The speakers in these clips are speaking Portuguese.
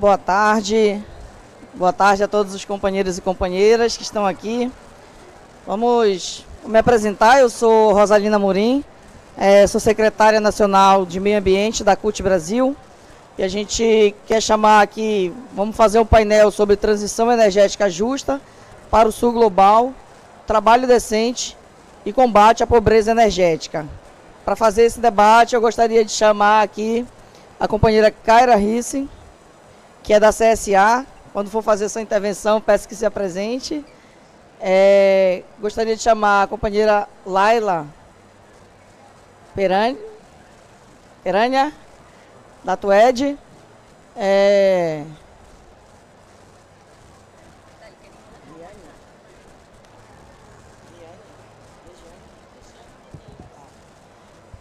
boa tarde. Boa tarde a todos os companheiros e companheiras que estão aqui. Vamos me apresentar, eu sou Rosalina Amorim, sou secretária nacional de Meio Ambiente da CUT Brasil. E a gente quer chamar aqui, vamos fazer um painel sobre transição energética justa para o sul global, trabalho decente e combate à pobreza energética. Para fazer esse debate, eu gostaria de chamar aqui a companheira Kaira Risse, que é da CSA. Quando for fazer sua intervenção, peço que se apresente. Gostaria de chamar a companheira Laila Peranha, da TUED.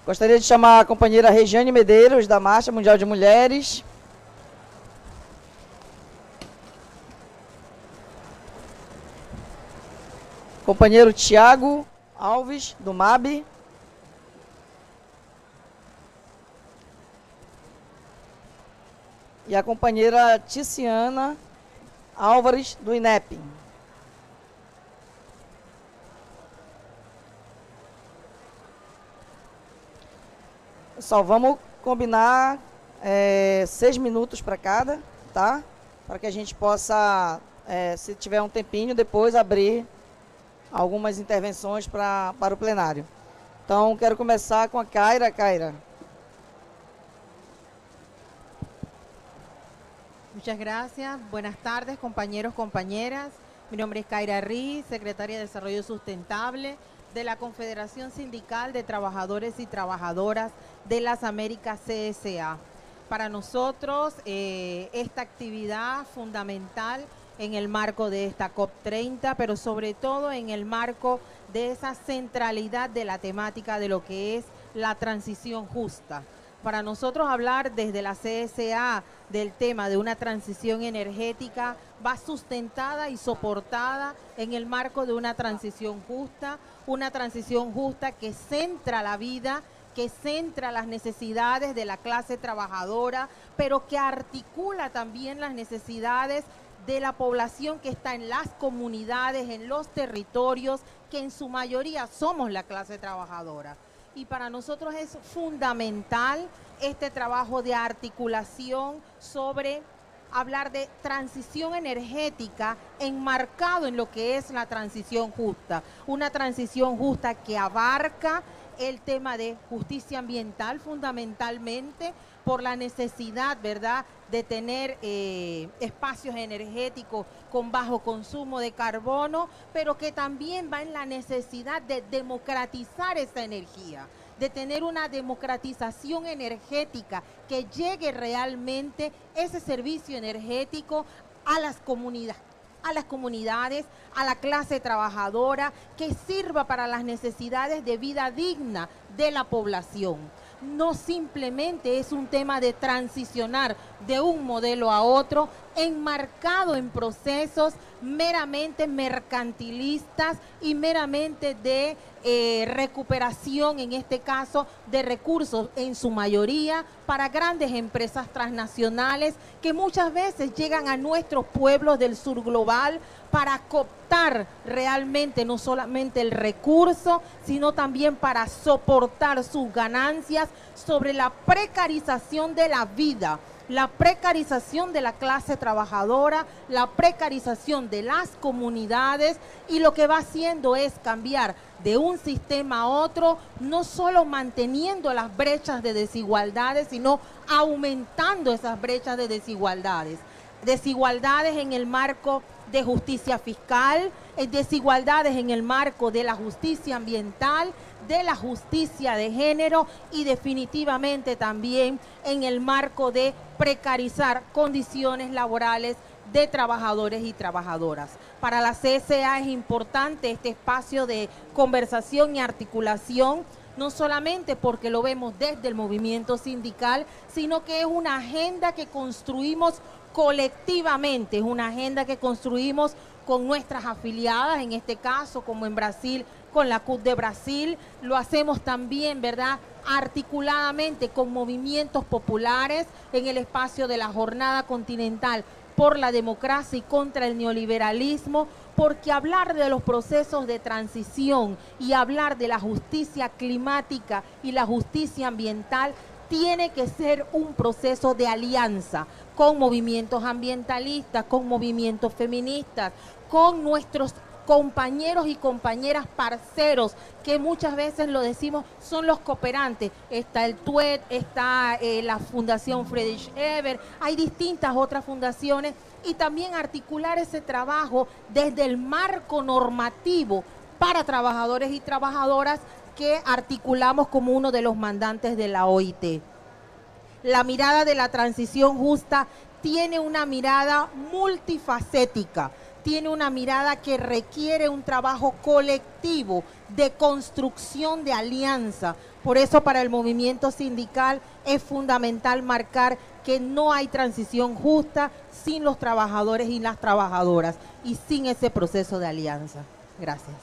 Gostaria de chamar a companheira Regiane Medeiros, da Marcha Mundial de Mulheres. Companheiro Tiago Alves, do MAB. E a companheira Ticiana Álvares, do INEP. Pessoal, vamos combinar 6 minutos para cada, tá? Para que a gente possa, se tiver um tempinho, depois abrir algumas intervenções para o plenário. Então, quero começar com a Kaira. Kaira. Muchas gracias. Buenas tardes, compañeros, compañeras. Mi nombre es Kaira Risse, secretaria de Desarrollo Sustentable de la Confederación Sindical de Trabajadores y Trabajadoras de las Américas, CSA. Para nosotros, esta actividad fundamental en el marco de esta COP30, pero sobre todo en el marco de esa centralidad de la temática de lo que es la transición justa. Para nosotros hablar desde la CSA del tema de una transición energética va sustentada y soportada en el marco de una transición justa que centra la vida, que centra las necesidades de la clase trabajadora, pero que articula también las necesidades de la población que está en las comunidades, en los territorios, que en su mayoría somos la clase trabajadora. Y para nosotros es fundamental este trabajo de articulación sobre hablar de transición energética enmarcado en lo que es la transición justa. Una transición justa que abarca el tema de justicia ambiental fundamentalmente por la necesidad, ¿verdad?, de tener espacios energéticos con bajo consumo de carbono, pero que también va en la necesidad de democratizar esa energía, de tener una democratización energética que llegue realmente ese servicio energético a las comunidades, a la clase trabajadora, que sirva para las necesidades de vida digna de la población. No simplemente es un tema de transicionar de un modelo a otro, enmarcado en procesos meramente mercantilistas y meramente de recuperación, en este caso, de recursos en su mayoría para grandes empresas transnacionales que muchas veces llegan a nuestros pueblos del sur global para cooptar realmente no solamente el recurso, sino también para soportar sus ganancias sobre la precarización de la vida, la precarización de la clase trabajadora, la precarización de las comunidades, y lo que va haciendo es cambiar de un sistema a otro, no solo manteniendo las brechas de desigualdades, sino aumentando esas brechas de desigualdades. Desigualdades en el marco de justicia fiscal, desigualdades en el marco de la justicia ambiental, de la justicia de género y definitivamente también en el marco de precarizar condiciones laborales de trabajadores y trabajadoras. Para la CSA es importante este espacio de conversación y articulación, no solamente porque lo vemos desde el movimiento sindical, sino que es una agenda que construimos colectivamente, es una agenda que construimos con nuestras afiliadas, en este caso como en Brasil con la CUT de Brasil, lo hacemos también, ¿verdad?, articuladamente con movimientos populares en el espacio de la Jornada Continental por la Democracia y contra el Neoliberalismo, porque hablar de los procesos de transición y hablar de la justicia climática y la justicia ambiental tiene que ser un proceso de alianza con movimientos ambientalistas, con movimientos feministas, con nuestros compañeros y compañeras parceros, que muchas veces lo decimos, son los cooperantes. Está el TUED, está la Fundación Friedrich Ebert, hay distintas otras fundaciones, y también articular ese trabajo desde el marco normativo para trabajadores y trabajadoras que articulamos como uno de los mandantes de la OIT. La mirada de la transición justa tiene una mirada multifacética, tiene una mirada que requiere un trabajo colectivo de construcción de alianza. Por eso para el movimiento sindical es fundamental marcar que no hay transición justa sin los trabajadores y las trabajadoras y sin ese proceso de alianza. Gracias.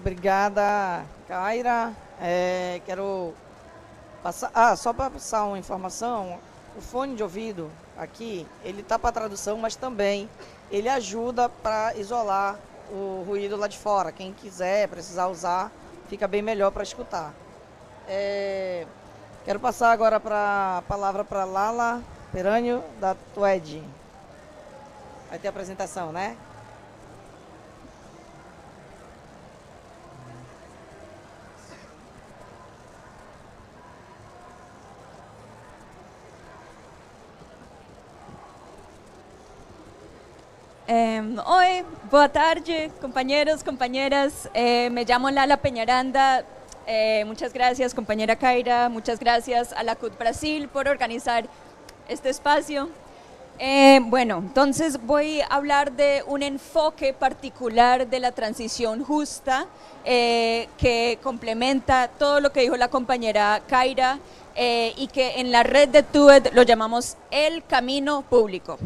Obrigada, Kaira. Quero passar, só para passar uma informação, o fone de ouvido aqui, ele tá para tradução, mas também ele ajuda para isolar o ruído lá de fora. Quem quiser, precisar usar, fica bem melhor para escutar. Quero passar agora a palavra para Lala Perânio, da TUED. Vai ter apresentação, né? Hoy, boa tarde, compañeros, compañeras. Me llamo Lala Peñaranda. Muchas gracias, compañera Kaira. Muchas gracias a la CUT Brasil por organizar este espacio. Bueno, entonces voy a hablar de un enfoque particular de la transición justa que complementa todo lo que dijo la compañera Kaira y que en la red de TUED lo llamamos el camino público.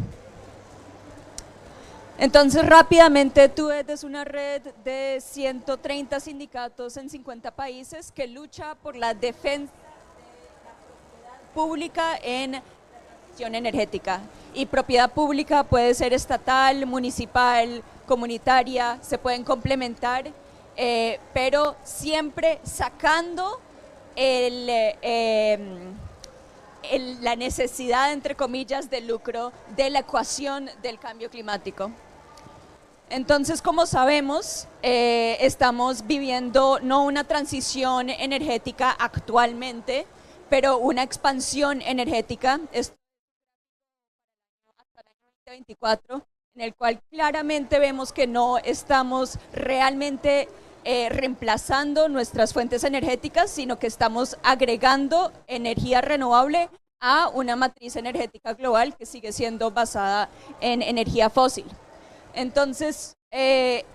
Entonces, rápidamente, TUED es una red de 130 sindicatos en 50 países que lucha por la defensa de la propiedad pública en transición energética. Y propiedad pública puede ser estatal, municipal, comunitaria, se pueden complementar, pero siempre sacando la necesidad, entre comillas, de lucro de la ecuación del cambio climático. Entonces, como sabemos, estamos viviendo no una transición energética actualmente, pero una expansión energética hasta el año 2024, en el cual claramente vemos que no estamos realmente reemplazando nuestras fuentes energéticas, sino que estamos agregando energía renovable a una matriz energética global que sigue siendo basada en energía fósil. Entonces, en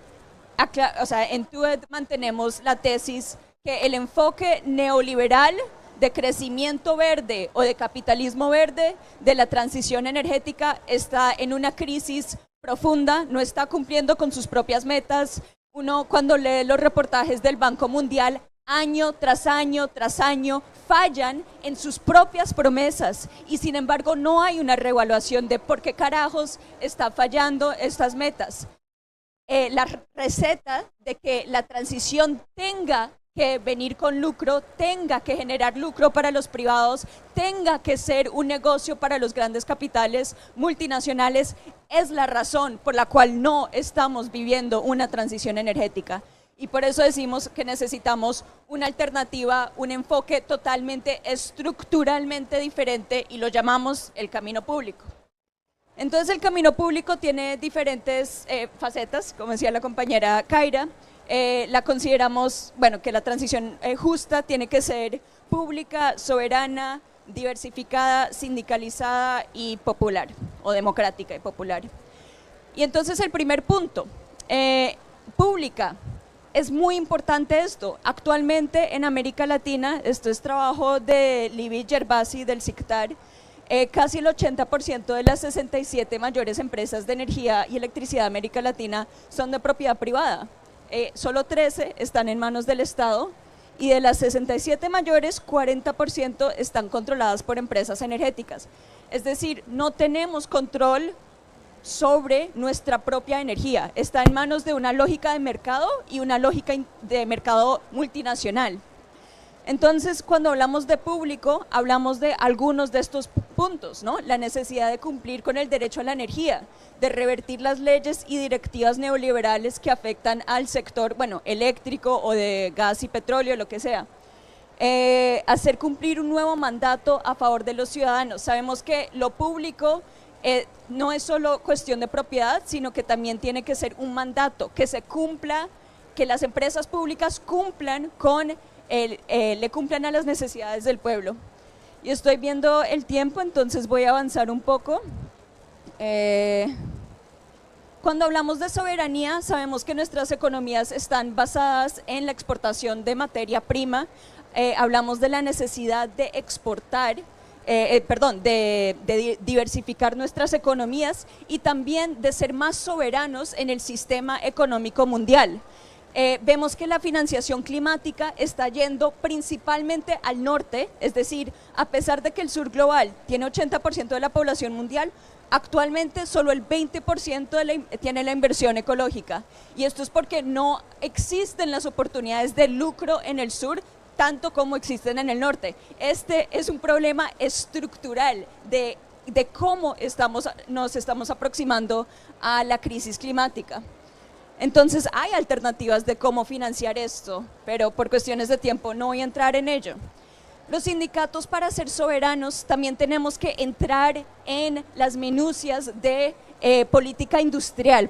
TUED mantenemos la tesis que el enfoque neoliberal de crecimiento verde o de capitalismo verde de la transición energética está en una crisis profunda, no está cumpliendo con sus propias metas. Uno, cuando lee los reportajes del Banco Mundial, año tras año tras año fallan en sus propias promesas y sin embargo no hay una reevaluación de por qué carajos están fallando estas metas. La receta de que la transición tenga que venir con lucro, tenga que generar lucro para los privados, tenga que ser un negocio para los grandes capitales multinacionales, es la razón por la cual no estamos viviendo una transición energética. Y por eso decimos que necesitamos una alternativa, un enfoque totalmente estructuralmente diferente y lo llamamos el camino público. Entonces el camino público tiene diferentes facetas, como decía la compañera Kaira. La consideramos, bueno, que la transición justa tiene que ser pública, soberana, diversificada, sindicalizada y popular, o democrática y popular. Y entonces el primer punto, pública. Es muy importante esto. Actualmente en América Latina, esto es trabajo de Libby Gervasi del SICTAR, Casi el 80% de las 67 mayores empresas de energía y electricidad de América Latina son de propiedad privada. Solo 13 están en manos del Estado y de las 67 mayores, 40% están controladas por empresas energéticas. Es decir, no tenemos control sobre nuestra propia energía. Está en manos de una lógica de mercado y una lógica de mercado multinacional. Entonces, cuando hablamos de público, hablamos de algunos de estos puntos, ¿no? La necesidad de cumplir con el derecho a la energía, de revertir las leyes y directivas neoliberales que afectan al sector, bueno, eléctrico o de gas y petróleo, lo que sea. Hacer cumplir un nuevo mandato a favor de los ciudadanos. Sabemos que lo público no es solo cuestión de propiedad, sino que también tiene que ser un mandato, que se cumpla, que las empresas públicas cumplan con le cumplan a las necesidades del pueblo. Y estoy viendo el tiempo, entonces voy a avanzar un poco. Cuando hablamos de soberanía, sabemos que nuestras economías están basadas en la exportación de materia prima. Hablamos de la necesidad de exportar, de diversificar nuestras economías y también de ser más soberanos en el sistema económico mundial. Vemos que la financiación climática está yendo principalmente al norte, es decir, a pesar de que el sur global tiene 80% de la población mundial, actualmente solo el 20% tiene la inversión ecológica. Y esto es porque no existen las oportunidades de lucro en el sur, tanto como existen en el norte. Este es un problema estructural de cómo nos estamos aproximando a la crisis climática. Entonces hay alternativas de cómo financiar esto, pero por cuestiones de tiempo no voy a entrar en ello. Los sindicatos, para ser soberanos, también tenemos que entrar en las minucias de política industrial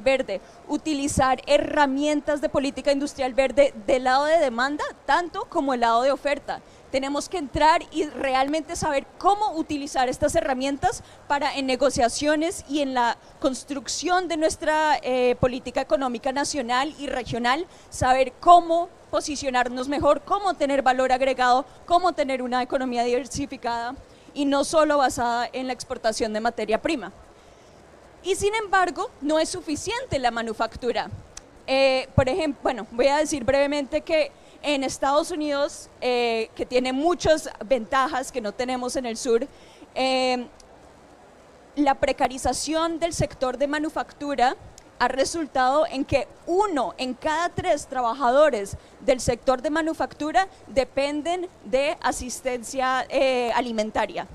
verde, utilizar herramientas de política industrial verde del lado de demanda, tanto como el lado de oferta. Tenemos que entrar y realmente saber cómo utilizar estas herramientas para en negociaciones y en la construcción de nuestra política económica nacional y regional, saber cómo posicionarnos mejor, cómo tener valor agregado, cómo tener una economía diversificada y no solo basada en la exportación de materia prima. Y sin embargo, no es suficiente la manufactura. Por ejemplo, bueno, voy a decir brevemente que en Estados Unidos, que tiene muchas ventajas que no tenemos en el sur, la precarización del sector de manufactura ha resultado en que 1 en cada 3 trabajadores del sector de manufactura dependen de asistencia alimentaria.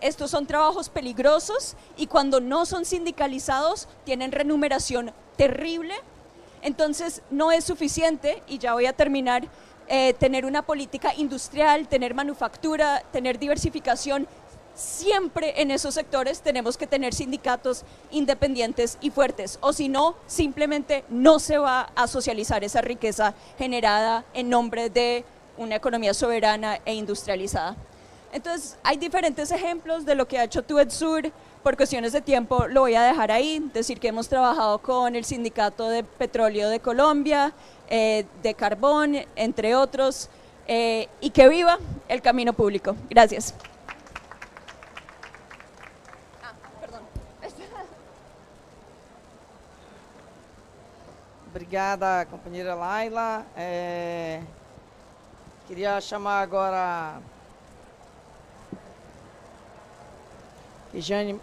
Estos son trabajos peligrosos y cuando no son sindicalizados tienen remuneración terrible. Entonces no es suficiente, y ya voy a terminar, tener una política industrial, tener manufactura, tener diversificación. Siempre en esos sectores tenemos que tener sindicatos independientes y fuertes, o si no, simplemente no se va a socializar esa riqueza generada en nombre de una economía soberana e industrializada. Entonces hay diferentes ejemplos de lo que ha hecho TUEDSUR. Por cuestiones de tiempo lo voy a dejar ahí, decir que hemos trabajado con el Sindicato de Petróleo de Colombia, de Carbón, entre otros, y que viva el camino público. Gracias. Obrigada, companheira Laila. Queria chamar agora Regiane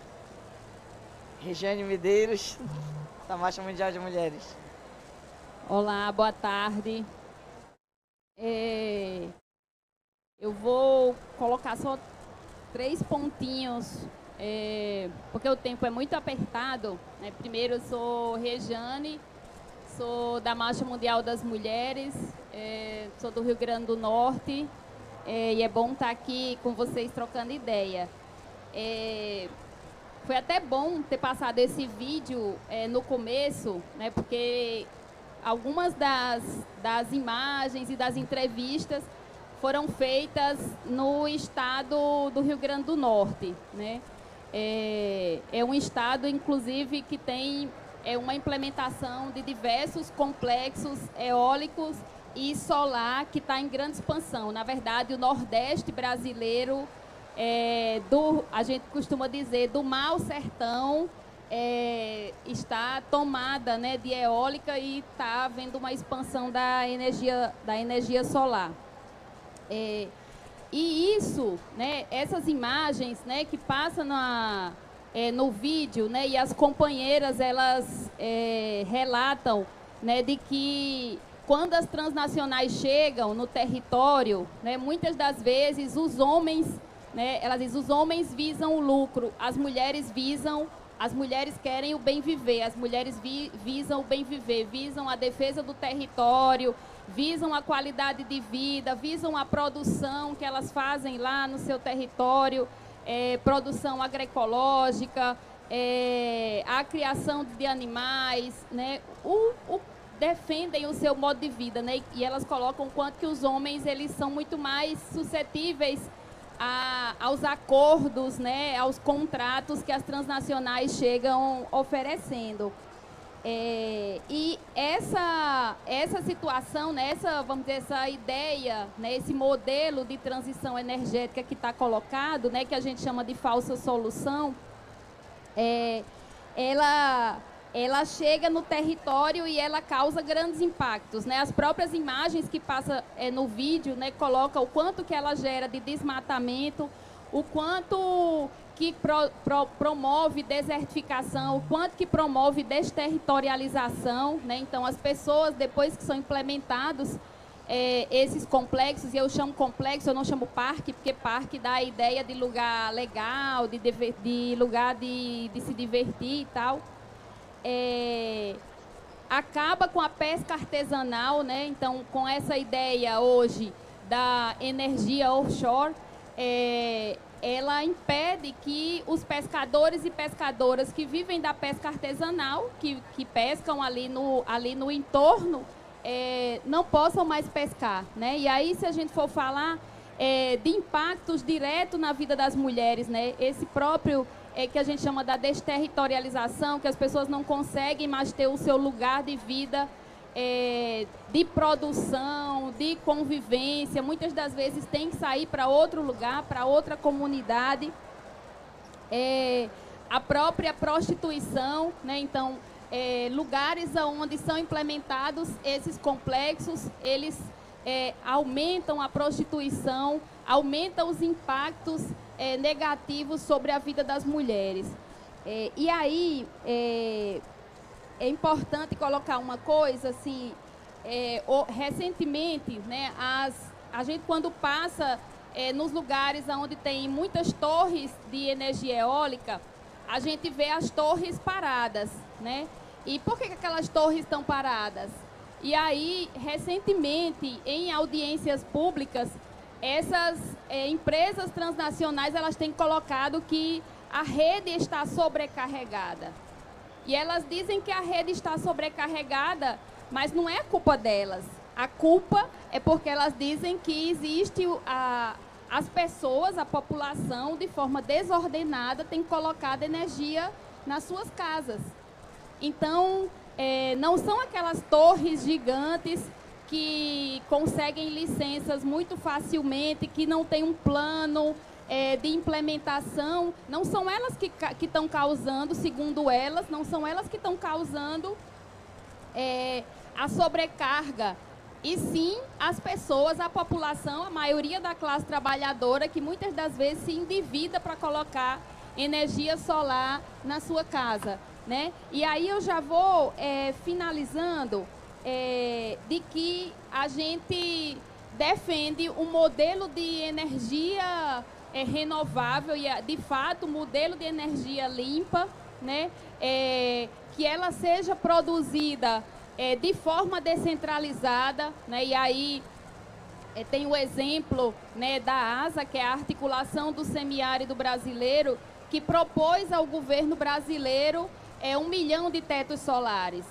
Medeiros, da Marcha Mundial de Mulheres. Olá, boa tarde. Eu vou colocar só 3 pontinhos, porque o tempo é muito apertado, né? Primeiro, eu sou Regiane, sou da Marcha Mundial das Mulheres, sou do Rio Grande do Norte, e é bom estar aqui com vocês trocando ideia. Foi até bom ter passado esse vídeo no começo, né, porque algumas das imagens e das entrevistas foram feitas no estado do Rio Grande do Norte, né? É um estado, inclusive, que tem uma implementação de diversos complexos eólicos e solar que está em grande expansão. Na verdade, o Nordeste brasileiro a gente costuma dizer, do mau sertão, está tomada, né, de eólica e está havendo uma expansão da energia solar. E isso, né, essas imagens, né, que passam no vídeo, né, e as companheiras, elas relatam, né, de que quando as transnacionais chegam no território, né, muitas das vezes os homens, né, elas dizem, os homens visam o lucro, as mulheres querem o bem viver, as mulheres visam o bem viver, visam a defesa do território, visam a qualidade de vida, visam a produção que elas fazem lá no seu território, produção agroecológica, a criação de animais, né, defendem o seu modo de vida, né, e elas colocam o quanto que os homens eles são muito mais suscetíveis aos acordos, né, aos contratos que as transnacionais chegam oferecendo. E essa situação, né, vamos dizer, essa ideia, né, esse modelo de transição energética que está colocado, né, que a gente chama de falsa solução, ela chega no território e ela causa grandes impactos, né? As próprias imagens que passam no vídeo, né, colocam o quanto que ela gera de desmatamento, o quanto que promove desertificação, o quanto que promove desterritorialização, né? Então, as pessoas, depois que são implementados esses complexos, e eu chamo complexo, eu não chamo parque, porque parque dá a ideia de lugar legal, de lugar de se divertir e tal. Acaba com a pesca artesanal, né? Então, com essa ideia hoje da energia offshore, ela impede que os pescadores e pescadoras que vivem da pesca artesanal, que pescam ali no entorno, não possam mais pescar, né? E aí, se a gente for falar de impactos diretos na vida das mulheres, né? Esse próprio que a gente chama da desterritorialização, que as pessoas não conseguem mais ter o seu lugar de vida, de produção, de convivência, muitas das vezes tem que sair para outro lugar, para outra comunidade. A própria prostituição, né? Então, lugares onde são implementados esses complexos, eles aumentam a prostituição, aumentam os impactos negativos sobre a vida das mulheres. E aí, é importante colocar uma coisa, assim, recentemente, né, a gente quando passa nos lugares onde tem muitas torres de energia eólica, a gente vê as torres paradas, né? E por que aquelas torres estão paradas? E aí, recentemente, em audiências públicas, essas empresas transnacionais, elas têm colocado que a rede está sobrecarregada. E elas dizem que a rede está sobrecarregada, mas não é culpa delas. A culpa é porque elas dizem que existe as pessoas, a população, de forma desordenada, tem colocado energia nas suas casas. Então, não são aquelas torres gigantes que conseguem licenças muito facilmente, que não tem um plano de implementação. Não são elas que estão causando, segundo elas, não são elas que estão causando a sobrecarga. E sim, as pessoas, a população, a maioria da classe trabalhadora, que muitas das vezes se endivida para colocar energia solar na sua casa, né? E aí eu já vou finalizando de que a gente defende um modelo de energia renovável e, de fato, um modelo de energia limpa, né? Que ela seja produzida de forma descentralizada, né? E aí tem o exemplo, né, da ASA, que é a Articulação do Semiárido Brasileiro, que propôs ao governo brasileiro 1 milhão de tetos solares.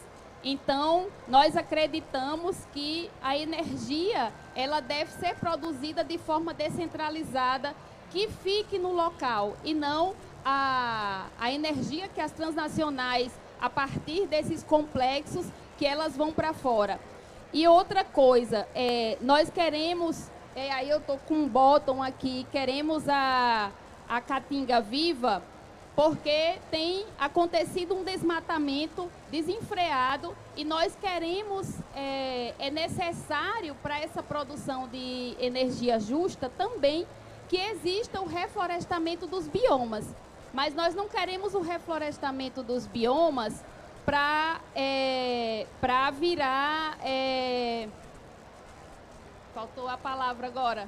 Então, nós acreditamos que a energia ela deve ser produzida de forma descentralizada, que fique no local, e não a energia que as transnacionais, a partir desses complexos, que elas vão para fora. E outra coisa, nós queremos E aí eu tô com um bottom aqui, queremos a Caatinga viva, porque tem acontecido um desmatamento desenfreado e nós queremos, é necessário para essa produção de energia justa também que exista o reflorestamento dos biomas. Mas nós não queremos o reflorestamento dos biomas para virar... faltou a palavra agora.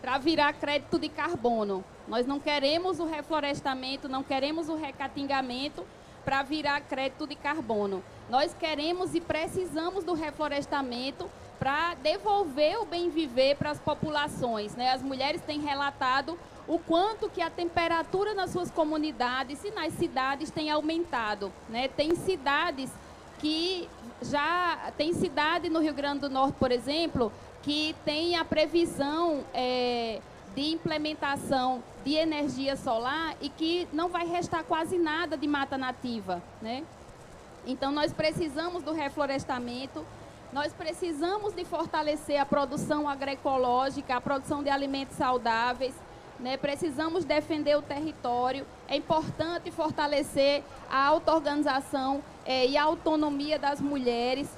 Para virar crédito de carbono. Nós não queremos o reflorestamento, não queremos o recatingamento para virar crédito de carbono. Nós queremos e precisamos do reflorestamento para devolver o bem viver para as populações, né? As mulheres têm relatado o quanto que a temperatura nas suas comunidades e nas cidades tem aumentado, né? Tem cidades que já... Tem cidade no Rio Grande do Norte, por exemplo, que tem a previsão de implementação de energia solar e que não vai restar quase nada de mata nativa, né? Então, nós precisamos do reflorestamento, nós precisamos de fortalecer a produção agroecológica, a produção de alimentos saudáveis, né? Precisamos defender o território. É importante fortalecer a auto-organização e a autonomia das mulheres.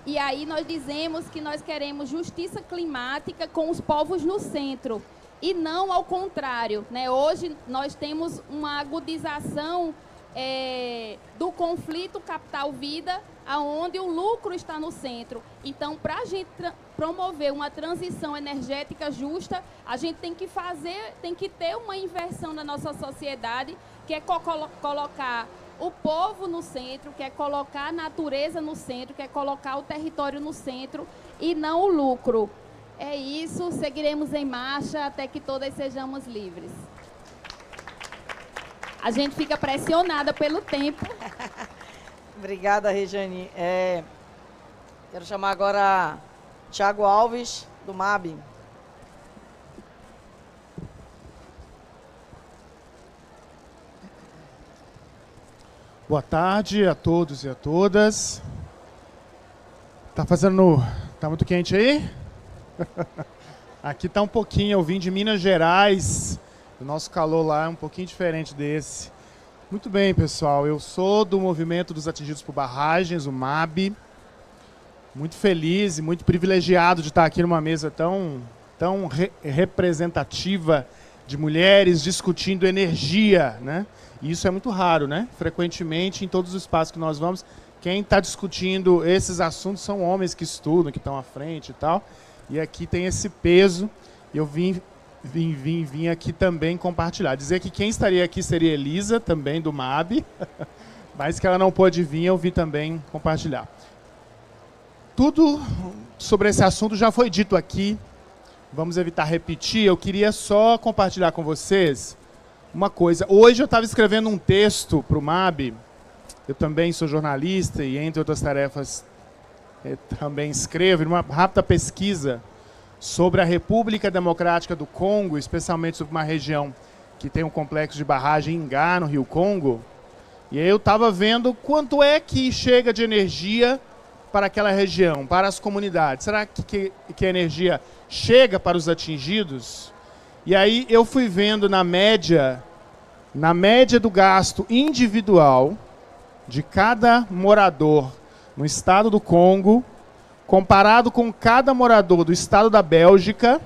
E aí nós dizemos que nós queremos justiça climática com os povos no centro e não ao contrário, né? Hoje nós temos uma agudização do conflito capital-vida, aonde o lucro está no centro. Então, para a gente promover uma transição energética justa, a gente tem que ter uma inversão na nossa sociedade, que é colocar o povo no centro, que é colocar a natureza no centro, que é colocar o território no centro e não o lucro. É isso, seguiremos em marcha até que todas sejamos livres. A gente fica pressionada pelo tempo. Obrigada, Rejane. Quero chamar agora Thiago Alves, do MAB. Boa tarde a todos e a todas. Tá muito quente aí? Aqui tá um pouquinho, eu vim de Minas Gerais. O nosso calor lá é um pouquinho diferente desse. Muito bem, pessoal. Eu sou do Movimento dos Atingidos por Barragens, o MAB. Muito feliz e muito privilegiado de estar aqui numa mesa tão representativa de mulheres discutindo energia, né? E isso é muito raro, né? Frequentemente, em todos os espaços que nós vamos, quem está discutindo esses assuntos são homens que estudam, que estão à frente e tal. E aqui tem esse peso. E eu vim aqui também compartilhar. Dizer que quem estaria aqui seria Elisa, também do MAB, mas que ela não pôde vir, eu vim também compartilhar. Tudo sobre esse assunto já foi dito aqui. Vamos evitar repetir. Eu queria só compartilhar com vocês uma coisa. Hoje eu estava escrevendo um texto para o MAB. Eu também sou jornalista e, entre outras tarefas, também escrevo uma rápida pesquisa sobre a República Democrática do Congo, especialmente sobre uma região que tem um complexo de barragem em Ngá, no Rio Congo. E aí eu estava vendo quanto é que chega de energia para aquela região, para as comunidades. Será que a energia chega para os atingidos? E aí eu fui vendo na média do gasto individual de cada morador no estado do Congo, comparado com cada morador do estado da Bélgica,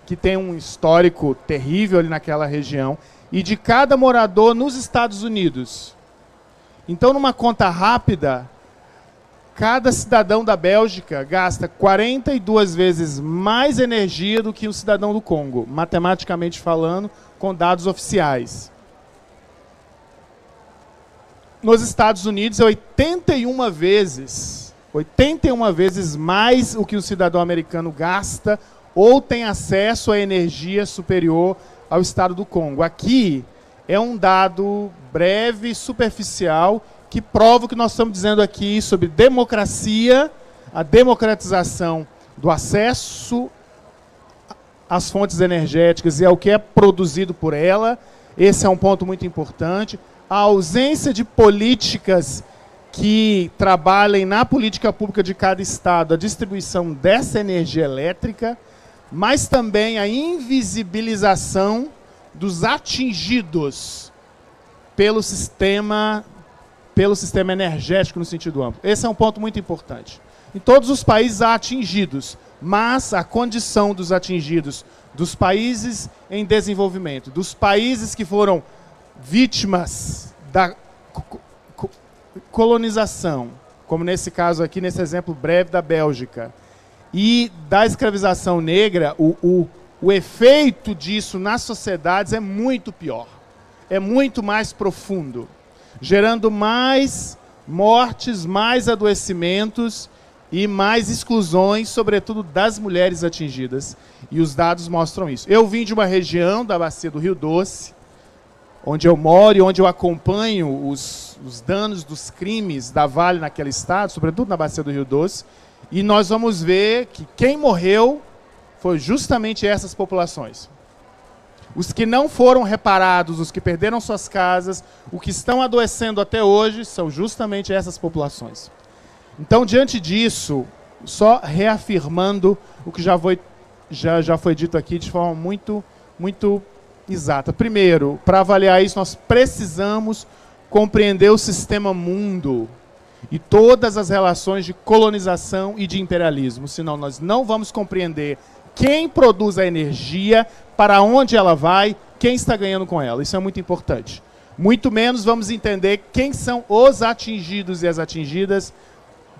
que tem um histórico terrível ali naquela região, e de cada morador nos Estados Unidos. Então, numa conta rápida, cada cidadão da Bélgica gasta 42 vezes mais energia do que o cidadão do Congo, matematicamente falando, com dados oficiais. Nos Estados Unidos é 81 vezes mais o que o cidadão americano gasta ou tem acesso a energia superior ao estado do Congo. Aqui é um dado breve, superficial, que prova o que nós estamos dizendo aqui sobre democracia, a democratização do acesso às fontes energéticas e ao que é produzido por ela. Esse é um ponto muito importante. A ausência de políticas que trabalhem na política pública de cada estado a distribuição dessa energia elétrica, mas também a invisibilização dos atingidos pelo sistema energético no sentido amplo. Esse é um ponto muito importante. Em todos os países há atingidos, mas a condição dos atingidos, dos países em desenvolvimento, dos países que foram vítimas da colonização, como nesse caso aqui, nesse exemplo breve da Bélgica, e da escravização negra, o efeito disso nas sociedades é muito pior, é muito mais profundo, gerando mais mortes, mais adoecimentos e mais exclusões, sobretudo das mulheres atingidas. E os dados mostram isso. Eu vim de uma região da bacia do Rio Doce, onde eu moro e onde eu acompanho os danos dos crimes da Vale naquele estado, sobretudo na bacia do Rio Doce, e nós vamos ver que quem morreu foi justamente essas populações. Os que não foram reparados, os que perderam suas casas, os que estão adoecendo até hoje, são justamente essas populações. Então, diante disso, só reafirmando o que já foi dito aqui de forma muito exata. Primeiro, para avaliar isso, nós precisamos compreender o sistema mundo e todas as relações de colonização e de imperialismo, senão nós não vamos compreender quem produz a energia, para onde ela vai, quem está ganhando com ela. Isso é muito importante. Muito menos vamos entender quem são os atingidos e as atingidas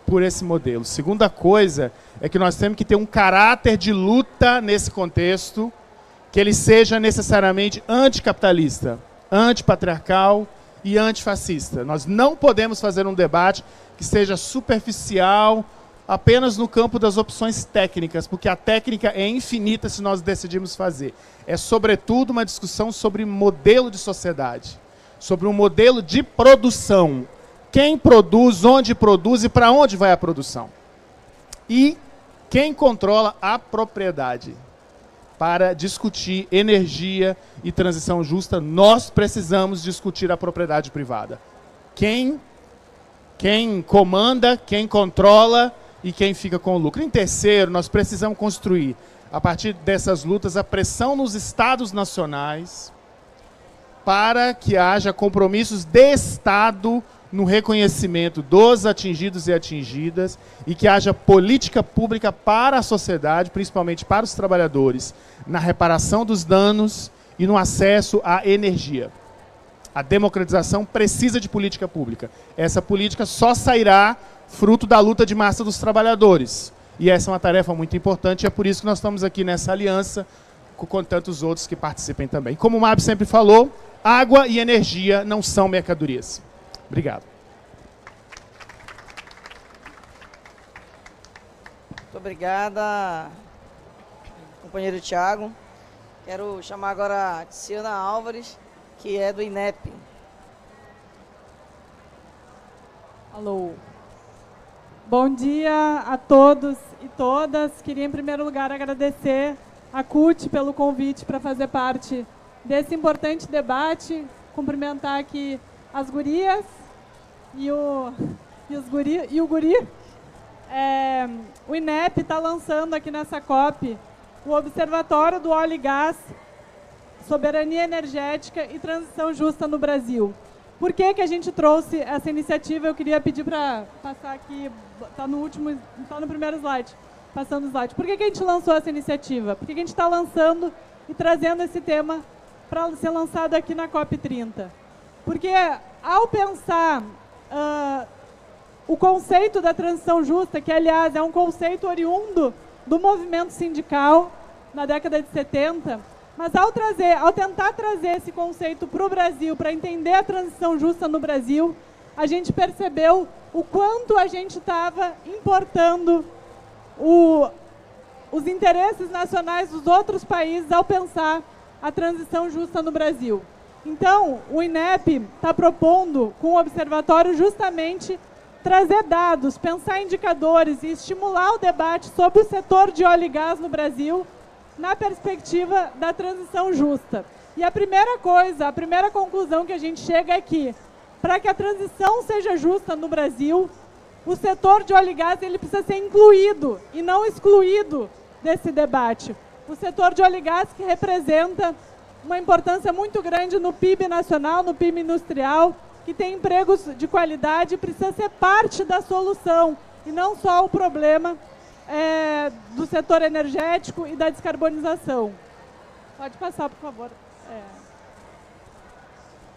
por esse modelo. Segunda coisa é que nós temos que ter um caráter de luta nesse contexto, que ele seja necessariamente anticapitalista, antipatriarcal e antifascista. Nós não podemos fazer um debate que seja superficial, apenas no campo das opções técnicas, porque a técnica é infinita se nós decidirmos fazer. É, sobretudo, uma discussão sobre modelo de sociedade, sobre um modelo de produção. Quem produz, onde produz e para onde vai a produção. E quem controla a propriedade. Para discutir energia e transição justa, nós precisamos discutir a propriedade privada. Quem comanda, quem controla e quem fica com o lucro. Em terceiro, nós precisamos construir, a partir dessas lutas, a pressão nos estados nacionais para que haja compromissos de Estado no reconhecimento dos atingidos e atingidas e que haja política pública para a sociedade, principalmente para os trabalhadores, na reparação dos danos e no acesso à energia. A democratização precisa de política pública. Essa política só sairá fruto da luta de massa dos trabalhadores. E essa é uma tarefa muito importante, e é por isso que nós estamos aqui nessa aliança com tantos outros que participem também. Como o Mab sempre falou, água e energia não são mercadorias. Obrigado. Muito obrigada, companheiro Thiago. Quero chamar agora a Tiziana Álvares, que é do INEP. Alô. Bom dia a todos e todas. Queria, em primeiro lugar, agradecer a CUT pelo convite para fazer parte desse importante debate. Cumprimentar aqui as gurias e o guri. O INEP está lançando aqui nessa COP o Observatório do Óleo e Gás, Soberania Energética e Transição Justa no Brasil. Por que a gente trouxe essa iniciativa? Eu queria pedir para passar aqui, está no primeiro slide, passando o slide. Por que a gente lançou essa iniciativa? Por que a gente está lançando e trazendo esse tema para ser lançado aqui na COP30? Porque ao pensar o conceito da transição justa, que aliás é um conceito oriundo do movimento sindical na década de 70, mas ao tentar trazer esse conceito para o Brasil, para entender a transição justa no Brasil, a gente percebeu o quanto a gente estava importando os interesses nacionais dos outros países ao pensar a transição justa no Brasil. Então, o INEP está propondo, com o observatório, justamente trazer dados, pensar indicadores e estimular o debate sobre o setor de óleo e gás no Brasil na perspectiva da transição justa. E a primeira conclusão que a gente chega é que para que a transição seja justa no Brasil, o setor de óleo e gás ele precisa ser incluído e não excluído desse debate. O setor de óleo e gás que representa uma importância muito grande no PIB nacional, no PIB industrial, que tem empregos de qualidade, precisa ser parte da solução e não só o problema do setor energético e da descarbonização. Pode passar, por favor.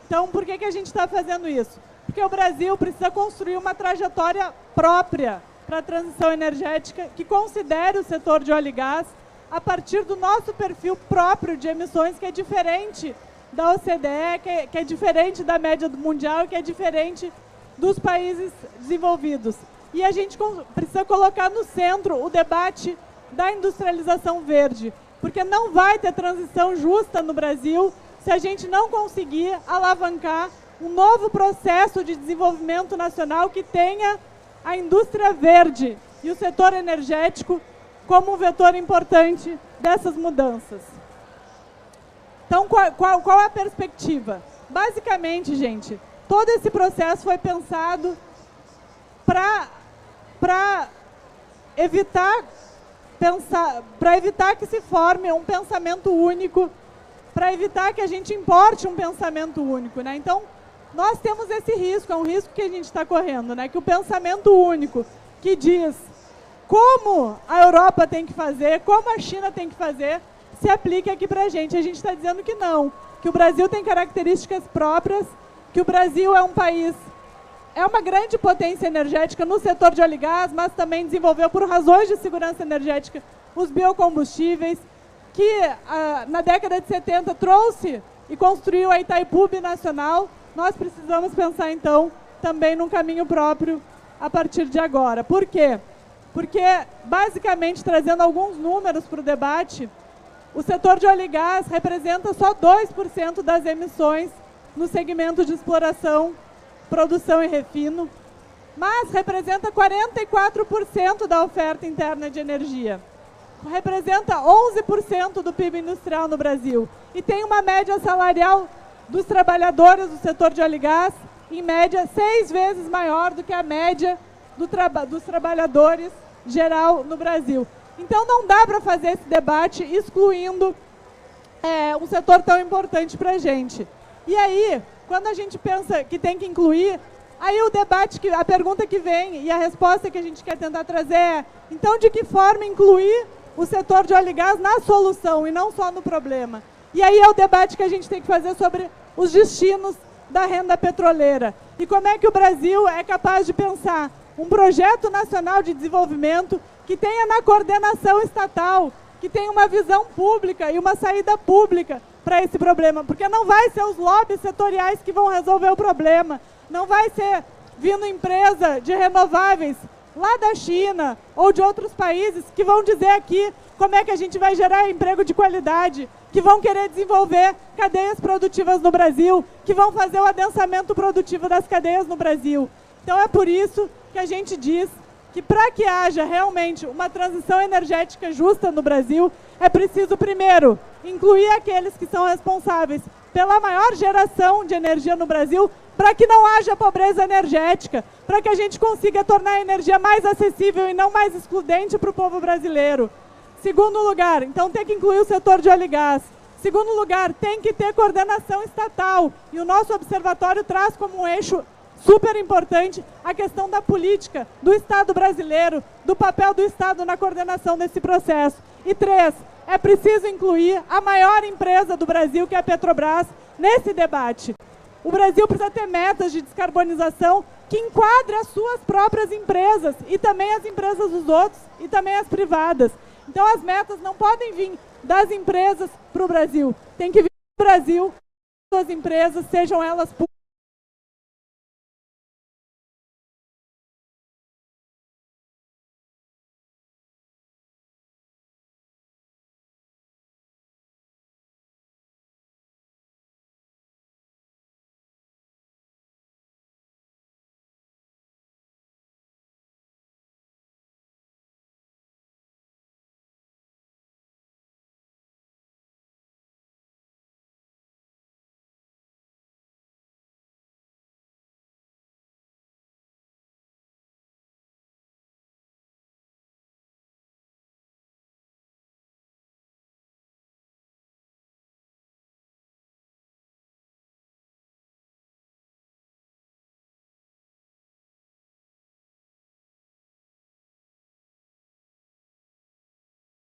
Então, por que a gente está fazendo isso? Porque o Brasil precisa construir uma trajetória própria para a transição energética que considere o setor de óleo e gás a partir do nosso perfil próprio de emissões, que é diferente da OCDE, que é diferente da média mundial, que é diferente dos países desenvolvidos. E a gente precisa colocar no centro o debate da industrialização verde, porque não vai ter transição justa no Brasil se a gente não conseguir alavancar um novo processo de desenvolvimento nacional que tenha a indústria verde e o setor energético como um vetor importante dessas mudanças. Então, qual a perspectiva? Basicamente, gente, todo esse processo foi pensado para evitar que se forme um pensamento único, para evitar que a gente importe um pensamento único, né? Então, nós temos esse risco, é um risco que a gente está correndo, né? Que o pensamento único que diz como a Europa tem que fazer, como a China tem que fazer, se aplique aqui para a gente. A gente está dizendo que não, que o Brasil tem características próprias, que o Brasil é um país, é uma grande potência energética no setor de óleo e gás, mas também desenvolveu por razões de segurança energética os biocombustíveis, que na década de 70 trouxe e construiu a Itaipu Binacional. Nós precisamos pensar, então, também num caminho próprio a partir de agora. Por quê? Porque, basicamente, trazendo alguns números para o debate, o setor de óleo e gás representa só 2% das emissões no segmento de exploração, produção e refino, mas representa 44% da oferta interna de energia. Representa 11% do PIB industrial no Brasil e tem uma média salarial dos trabalhadores do setor de óleo e gás, em média, 6 vezes maior do que a média dos trabalhadores geral no Brasil. Então, não dá para fazer esse debate excluindo um setor tão importante para a gente. E aí, quando a gente pensa que tem que incluir, aí o debate, a pergunta que vem e a resposta que a gente quer tentar trazer é: então, de que forma incluir o setor de óleo e gás na solução e não só no problema? E aí é o debate que a gente tem que fazer sobre os destinos da renda petroleira. E como é que o Brasil é capaz de pensar um projeto nacional de desenvolvimento que tenha na coordenação estatal, que tenha uma visão pública e uma saída pública para esse problema. Porque não vai ser os lobbies setoriais que vão resolver o problema. Não vai ser vindo empresa de renováveis lá da China ou de outros países que vão dizer aqui como é que a gente vai gerar emprego de qualidade, que vão querer desenvolver cadeias produtivas no Brasil, que vão fazer o adensamento produtivo das cadeias no Brasil. Então é por isso que a gente diz que para que haja realmente uma transição energética justa no Brasil, é preciso, primeiro, incluir aqueles que são responsáveis pela maior geração de energia no Brasil, para que não haja pobreza energética, para que a gente consiga tornar a energia mais acessível e não mais excludente para o povo brasileiro. Segundo lugar, então tem que incluir o setor de óleo e gás. Segundo lugar, tem que ter coordenação estatal. E o nosso observatório traz como um eixo super importante a questão da política do Estado brasileiro, do papel do Estado na coordenação desse processo. E 3, é preciso incluir a maior empresa do Brasil, que é a Petrobras, nesse debate. O Brasil precisa ter metas de descarbonização que enquadrem as suas próprias empresas e também as empresas dos outros e também as privadas. Então as metas não podem vir das empresas para o Brasil. Tem que vir do Brasil, as empresas, sejam elas públicas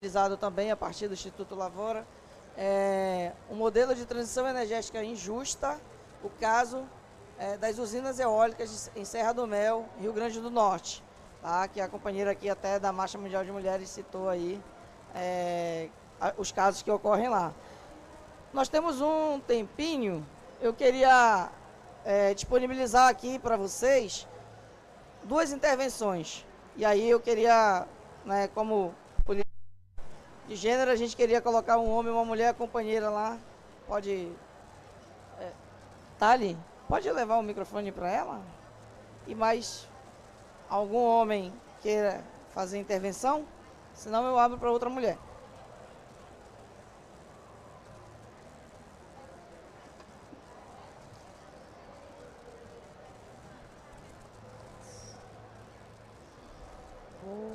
Realizado também a partir do Instituto Lavoura, um modelo de transição energética injusta, o caso das usinas eólicas em Serra do Mel, Rio Grande do Norte, tá? Que a companheira aqui até da Marcha Mundial de Mulheres citou aí os casos que ocorrem lá. Nós temos um tempinho, eu queria disponibilizar aqui para vocês 2 intervenções. E aí eu queria, como política de gênero, a gente queria colocar um homem e uma mulher companheira lá. Pode... Thali, pode levar o microfone para ela? E mais algum homem queira fazer intervenção? Senão eu abro para outra mulher.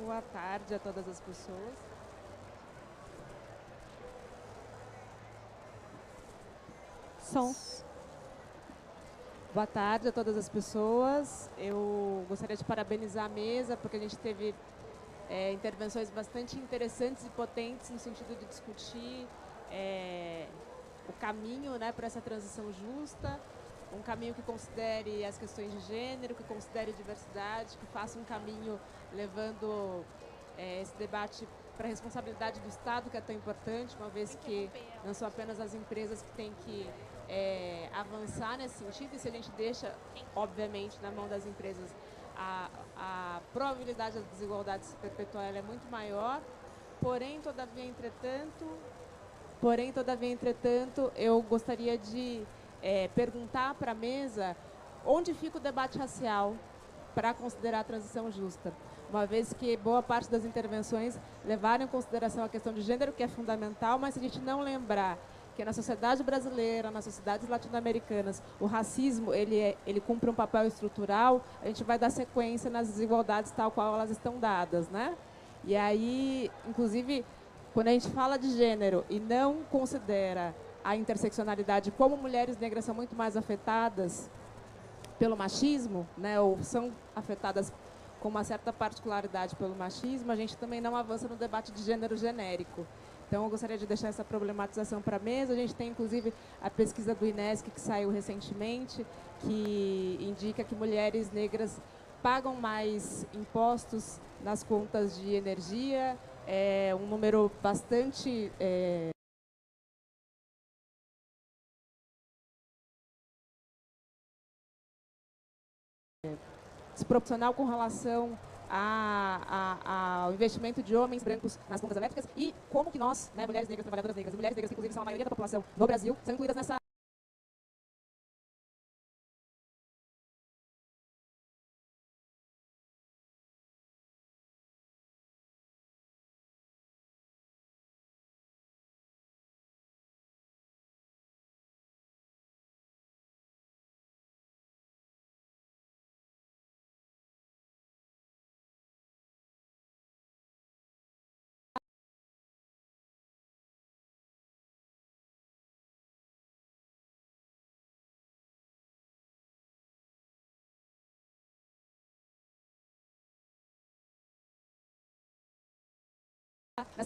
Boa tarde a todas as pessoas. Som. Boa tarde a todas as pessoas. Eu gostaria de parabenizar a mesa, porque a gente teve intervenções bastante interessantes e potentes no sentido de discutir o caminho, para essa transição justa, um caminho que considere as questões de gênero, que considere diversidade, que faça um caminho levando esse debate para a responsabilidade do Estado, que é tão importante, uma vez que não são apenas as empresas que têm que avançar nesse sentido, e se a gente deixa, obviamente, na mão das empresas, a probabilidade da desigualdade se perpetuar ela é muito maior. Porém, todavia, entretanto, eu gostaria de perguntar para a mesa onde fica o debate racial para considerar a transição justa, uma vez que boa parte das intervenções levaram em consideração a questão de gênero, que é fundamental, mas se a gente não lembrar que na sociedade brasileira, nas sociedades latino-americanas, o racismo ele cumpre um papel estrutural, a gente vai dar sequência nas desigualdades tal qual elas estão dadas, E aí, inclusive, quando a gente fala de gênero e não considera a interseccionalidade, como mulheres negras são muito mais afetadas pelo machismo, ou são afetadas com uma certa particularidade pelo machismo, a gente também não avança no debate de gênero genérico. Então, eu gostaria de deixar essa problematização para a mesa. A gente tem, inclusive, a pesquisa do INESC, que saiu recentemente, que indica que mulheres negras pagam mais impostos nas contas de energia, um número bastante... desproporcional com relação ao investimento de homens brancos nas contas elétricas e como que nós, mulheres negras, trabalhadoras negras, e mulheres negras que inclusive são a maioria da população no Brasil, são incluídas nessa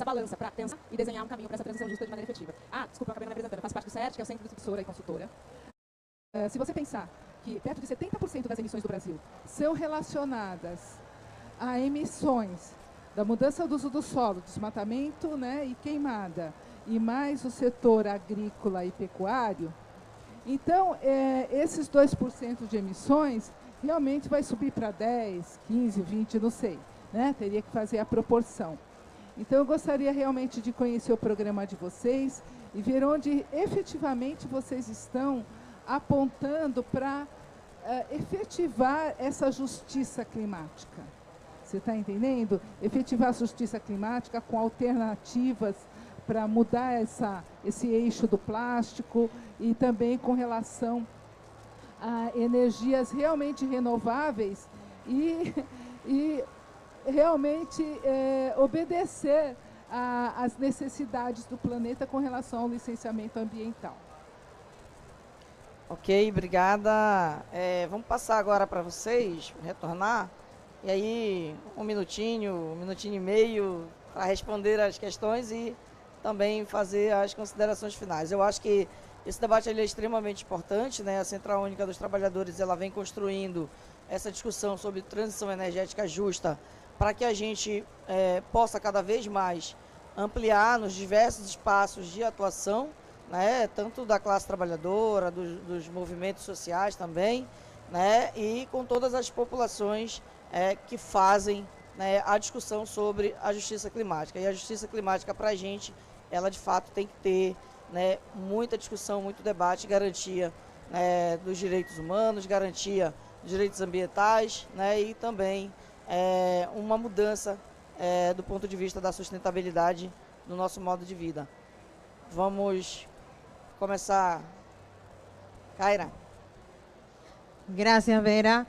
balança para pensar e desenhar um caminho para essa transição justa de maneira efetiva. Desculpa, eu acabei não me apresentando. Eu faço parte do CERT, que é o Centro de Professora e Consultora. Se você pensar que perto de 70% das emissões do Brasil são relacionadas a emissões da mudança do uso do solo, desmatamento e queimada, e mais o setor agrícola e pecuário, então esses 2% de emissões realmente vai subir para 10, 15, 20, não sei. Teria que fazer a proporção. Então, eu gostaria realmente de conhecer o programa de vocês e ver onde efetivamente vocês estão apontando para efetivar essa justiça climática. Você está entendendo? Efetivar a justiça climática com alternativas para mudar esse eixo do plástico e também com relação a energias realmente renováveis e realmente obedecer às necessidades do planeta com relação ao licenciamento ambiental. Ok, obrigada. Vamos passar agora para vocês, retornar. E aí, um minutinho e meio, para responder as questões e também fazer as considerações finais. Eu acho que esse debate ele é extremamente importante, né? A Central Única dos Trabalhadores ela vem construindo essa discussão sobre transição energética justa para que a gente possa cada vez mais ampliar nos diversos espaços de atuação, né? Tanto da classe trabalhadora, dos movimentos sociais também, né? E com todas as populações que fazem, né, a discussão sobre a justiça climática. E a justiça climática, para a gente, ela de fato tem que ter, né, muita discussão, muito debate, garantia, né, dos direitos humanos, garantia dos direitos ambientais, né, e também uma mudança do ponto de vista da sustentabilidade no nosso modo de vida. Vamos começar. Kaira. Gracias, Vera.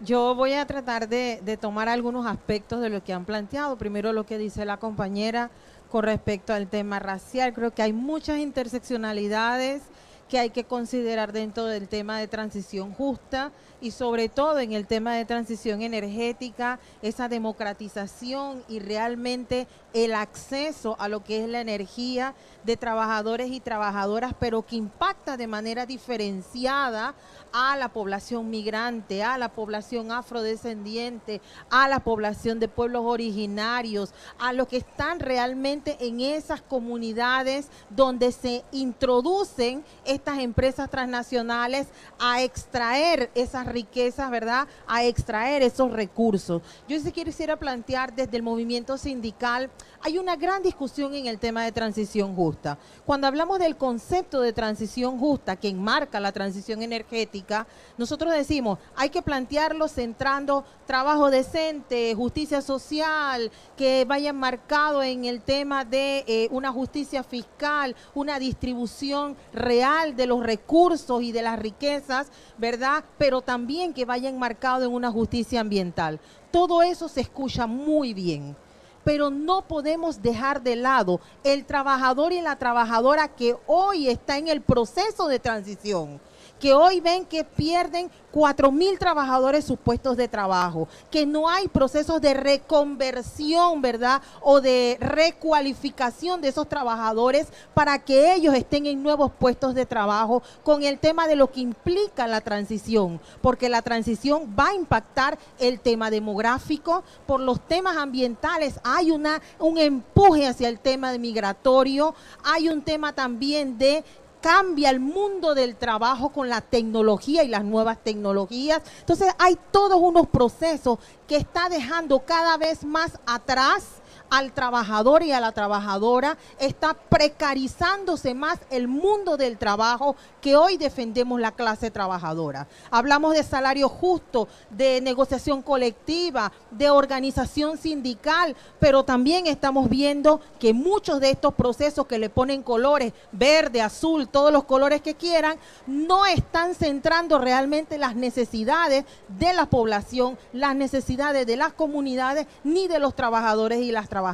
Yo voy a tratar de tomar algunos aspectos de lo que han planteado. Primero lo que dice la compañera con respecto al tema racial. Creo que hay muchas interseccionalidades que hay que considerar dentro del tema de transición justa y sobre todo en el tema de transición energética, esa democratización y realmente el acceso a lo que es la energía de trabajadores y trabajadoras, pero que impacta de manera diferenciada a la población migrante, a la población afrodescendiente, a la población de pueblos originarios, a los que están realmente en esas comunidades donde se introducen estas empresas transnacionales a extraer esas riquezas, ¿verdad? A extraer esos recursos. Yo sí quisiera plantear desde el movimiento sindical, hay una gran discusión en el tema de transición justa. Cuando hablamos del concepto de transición justa que enmarca la transición energética, nosotros decimos, hay que plantearlo centrando trabajo decente, justicia social, que vaya enmarcado en el tema de una justicia fiscal, una distribución real de los recursos y de las riquezas, ¿verdad? Pero también que vaya enmarcado en una justicia ambiental. Todo eso se escucha muy bien, pero no podemos dejar de lado el trabajador y la trabajadora que hoy está en el proceso de transición, que hoy ven que pierden 4.000 trabajadores sus puestos de trabajo, que no hay procesos de reconversión, ¿verdad? O de recualificación de esos trabajadores para que ellos estén en nuevos puestos de trabajo con el tema de lo que implica la transición, porque la transición va a impactar el tema demográfico, por los temas ambientales hay un empuje hacia el tema migratorio, hay un tema también de cambia el mundo del trabajo con la tecnología y las nuevas tecnologías. Entonces hay todos unos procesos que está dejando cada vez más atrás al trabajador y a la trabajadora, está precarizándose más el mundo del trabajo que hoy defendemos la clase trabajadora. Hablamos de salario justo, de negociación colectiva, de organización sindical, pero también estamos viendo que muchos de estos procesos que le ponen colores, verde, azul, todos los colores que quieran, no están centrando realmente las necesidades de la población, las necesidades de las comunidades, ni de los trabajadores y las trabajadoras.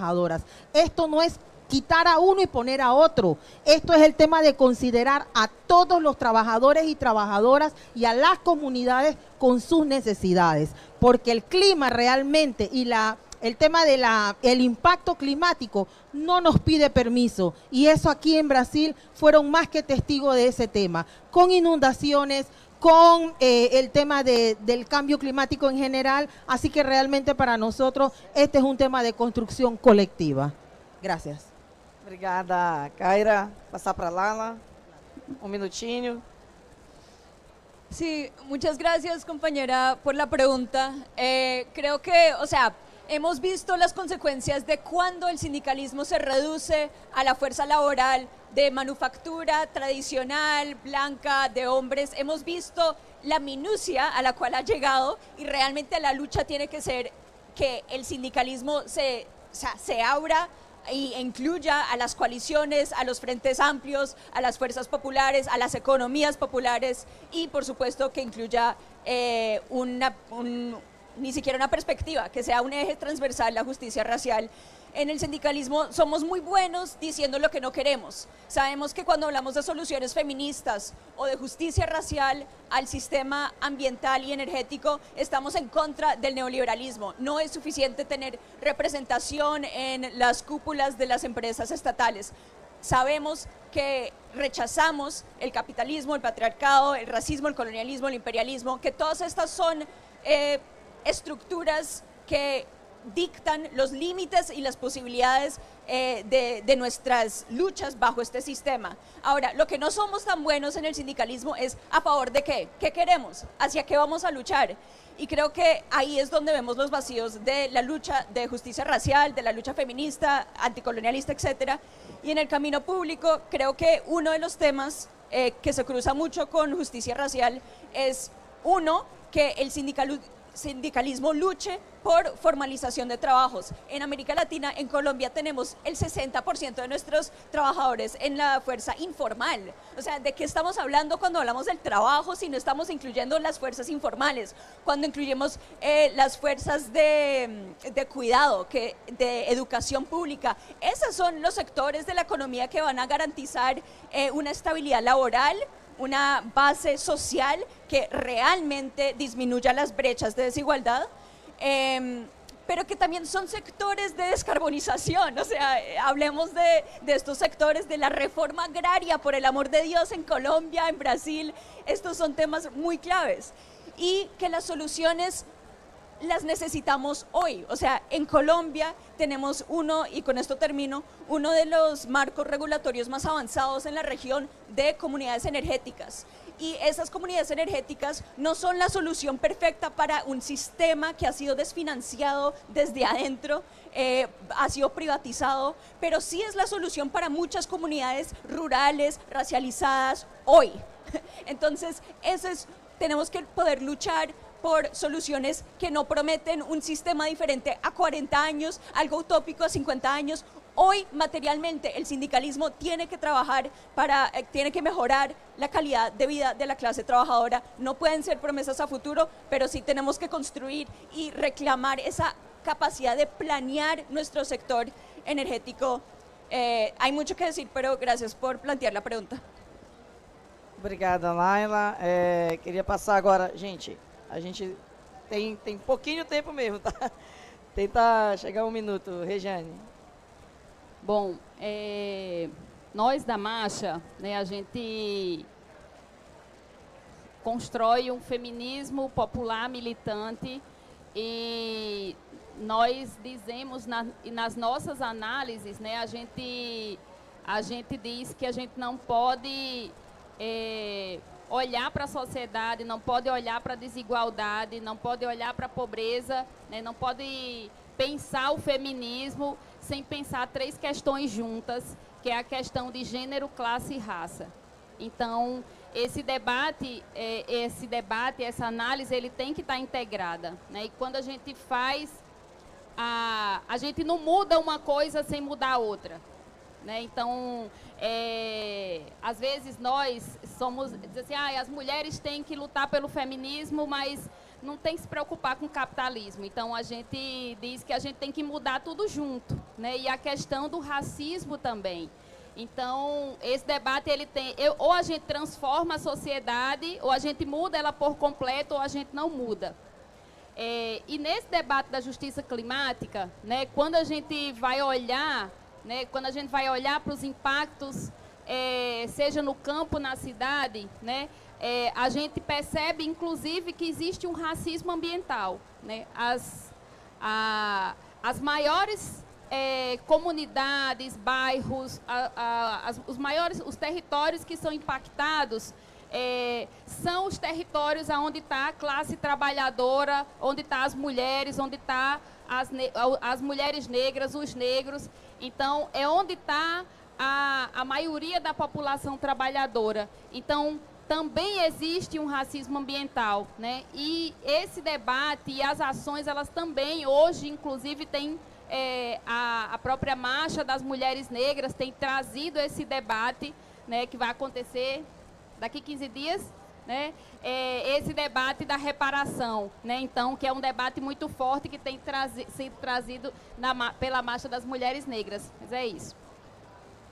Esto no es quitar a uno y poner a otro. Esto es el tema de considerar a todos los trabajadores y trabajadoras y a las comunidades con sus necesidades, porque el clima realmente y el tema el impacto climático no nos pide permiso, y eso aquí en Brasil fueron más que testigos de ese tema, con inundaciones, con el tema del cambio climático en general, así que realmente para nosotros este es un tema de construcción colectiva. Gracias. Obrigada, Kaira. Passar para Lala, minutinho. Sí, muchas gracias, compañera, por la pregunta. Creo que, o sea, hemos visto las consecuencias de cuando el sindicalismo se reduce a la fuerza laboral de manufactura tradicional, blanca, de hombres. Hemos visto la minucia a la cual ha llegado, y realmente la lucha tiene que ser que el sindicalismo se abra y incluya a las coaliciones, a los frentes amplios, a las fuerzas populares, a las economías populares, y por supuesto que incluya ni siquiera una perspectiva, que sea un eje transversal la justicia racial. en el sindicalismo somos muy buenos diciendo lo que no queremos. Sabemos que cuando hablamos de soluciones feministas o de justicia racial al sistema ambiental y energético, estamos en contra del neoliberalismo. No es suficiente tener representación en las cúpulas de las empresas estatales. Sabemos que rechazamos el capitalismo, el patriarcado, el racismo, el colonialismo, el imperialismo, que todas estas son estructuras que dictan los límites y las posibilidades de nuestras luchas bajo este sistema. Ahora, lo que no somos tan buenos en el sindicalismo es a favor de qué, qué queremos, hacia qué vamos a luchar. Y creo que ahí es donde vemos los vacíos de la lucha de justicia racial, de la lucha feminista, anticolonialista, etcétera. Y en el camino público creo que uno de los temas que se cruza mucho con justicia racial es, uno, que el sindicalismo luche por formalización de trabajos. En América Latina, en Colombia, tenemos el 60% de nuestros trabajadores en la fuerza informal. O sea, ¿de qué estamos hablando cuando hablamos del trabajo si no estamos incluyendo las fuerzas informales? Cuando incluyemos las fuerzas de cuidado, de educación pública. Esos son los sectores de la economía que van a garantizar una estabilidad laboral, una base social que realmente disminuya las brechas de desigualdad, pero que también son sectores de descarbonización. O sea, hablemos de estos sectores, de la reforma agraria, por el amor de Dios, en Colombia, en Brasil. Estos son temas muy claves y que las soluciones las necesitamos hoy. O sea, en Colombia tenemos y con esto termino, uno de los marcos regulatorios más avanzados en la región de comunidades energéticas. Y esas comunidades energéticas no son la solución perfecta para un sistema que ha sido desfinanciado desde adentro, ha sido privatizado, pero sí es la solución para muchas comunidades rurales, racializadas, hoy. Entonces, tenemos que poder luchar por soluciones que no prometen un sistema diferente a 40 años, algo utópico a 50 años. Hoy, materialmente, el sindicalismo tiene que trabajar tiene que mejorar la calidad de vida de la clase trabajadora. No pueden ser promesas a futuro, pero sí tenemos que construir y reclamar esa capacidad de planear nuestro sector energético. Hay mucho que decir, pero gracias por plantear la pregunta. Obrigada, Laila. Queria passar agora, gente, a gente tem pouquinho tempo mesmo, tá? Tenta chegar um minuto. Regiane. Bom, nós da Marcha, né, a gente constrói um feminismo popular militante e nós dizemos nas nossas análises, né, a gente diz que a gente não pode olhar para a sociedade, não pode olhar para a desigualdade, não pode olhar para a pobreza, né, não pode pensar o feminismo sem pensar 3 questões juntas, que é a questão de gênero, classe e raça. Então, esse debate, essa análise, ele tem que estar integrada, né? E quando a gente faz, a gente não muda uma coisa sem mudar a outra, né? Então, às vezes nós dizemos assim, as mulheres têm que lutar pelo feminismo, mas não tem que se preocupar com o capitalismo. Então, a gente diz que a gente tem que mudar tudo junto, né? E a questão do racismo também. Então, esse debate, ele tem, ou a gente transforma a sociedade, ou a gente muda ela por completo, ou a gente não muda. E nesse debate da justiça climática, né, quando a gente vai olhar, né, para os impactos, seja no campo, na cidade, né, a gente percebe, inclusive, que existe um racismo ambiental, né? As maiores comunidades, bairros, os territórios que são impactados são os territórios onde está a classe trabalhadora, onde estão as mulheres, onde estão as mulheres negras, os negros. Então, é onde está a maioria da população trabalhadora. Então, também existe um racismo ambiental, né? E esse debate e as ações, elas também, hoje, inclusive, têm a própria Marcha das Mulheres Negras tem trazido esse debate, né, que vai acontecer daqui 15 dias, né, esse debate da reparação, né, então, que é um debate muito forte que tem sido trazido pela Marcha das Mulheres Negras. Mas é isso.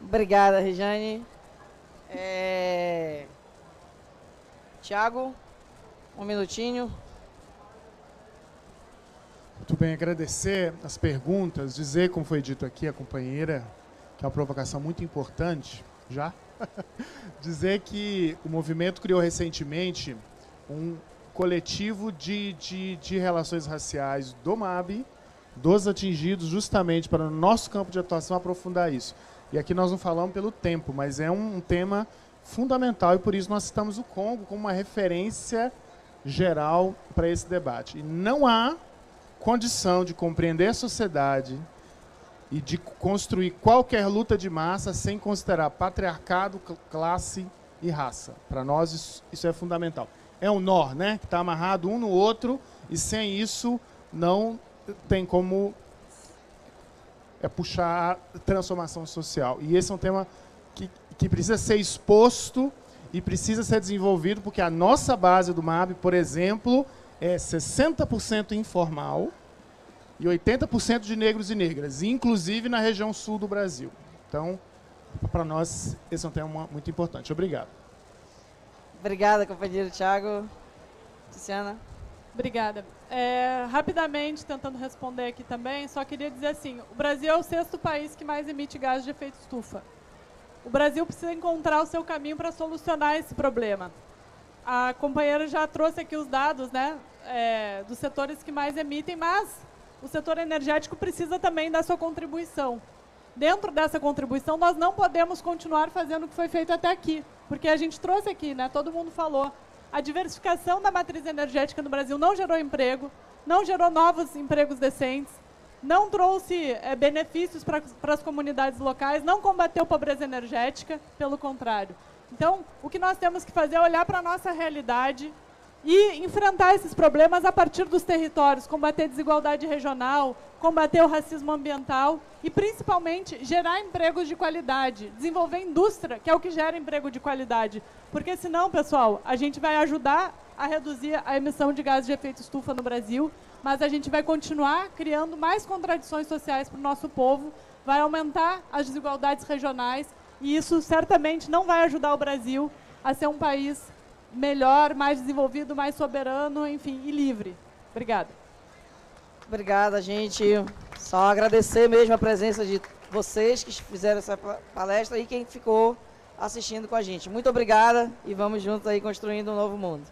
Obrigada, Rejane. Tiago, um minutinho. Muito bem, agradecer as perguntas, dizer, como foi dito aqui, a companheira, que é uma provocação muito importante, já, dizer que o movimento criou recentemente um coletivo de relações raciais do MAB, dos atingidos, justamente para no nosso campo de atuação aprofundar isso. E aqui nós não falamos pelo tempo, mas é um tema fundamental e por isso nós citamos o Congo como uma referência geral para esse debate. E não há condição de compreender a sociedade e de construir qualquer luta de massa sem considerar patriarcado, classe e raça. Para nós isso é fundamental. É um nó, né, que está amarrado um no outro e sem isso não tem como puxar a transformação social. E esse é um tema que precisa ser exposto e precisa ser desenvolvido, porque a nossa base do MAB, por exemplo, é 60% informal e 80% de negros e negras, inclusive na região sul do Brasil. Então, para nós, esse é um tema muito importante. Obrigado. Obrigada, companheiro Tiago. Tiziana. Obrigada. Rapidamente, tentando responder aqui também, só queria dizer assim, o Brasil é o 6º país que mais emite gases de efeito estufa. O Brasil precisa encontrar o seu caminho para solucionar esse problema. A companheira já trouxe aqui os dados, né, dos setores que mais emitem, mas o setor energético precisa também dar sua contribuição. Dentro dessa contribuição, nós não podemos continuar fazendo o que foi feito até aqui, porque a gente trouxe aqui, né, todo mundo falou, a diversificação da matriz energética no Brasil não gerou emprego, não gerou novos empregos decentes, não trouxe benefícios para as comunidades locais, não combateu a pobreza energética, pelo contrário. Então, o que nós temos que fazer é olhar para a nossa realidade e enfrentar esses problemas a partir dos territórios, combater a desigualdade regional, combater o racismo ambiental e, principalmente, gerar empregos de qualidade, desenvolver indústria, que é o que gera emprego de qualidade. Porque, senão, pessoal, a gente vai ajudar a reduzir a emissão de gases de efeito estufa no Brasil, mas a gente vai continuar criando mais contradições sociais para o nosso povo, vai aumentar as desigualdades regionais e isso certamente não vai ajudar o Brasil a ser um país melhor, mais desenvolvido, mais soberano, enfim, e livre. Obrigada. Obrigada, gente. Só agradecer mesmo a presença de vocês que fizeram essa palestra e quem ficou assistindo com a gente. Muito obrigada e vamos juntos aí construindo um novo mundo.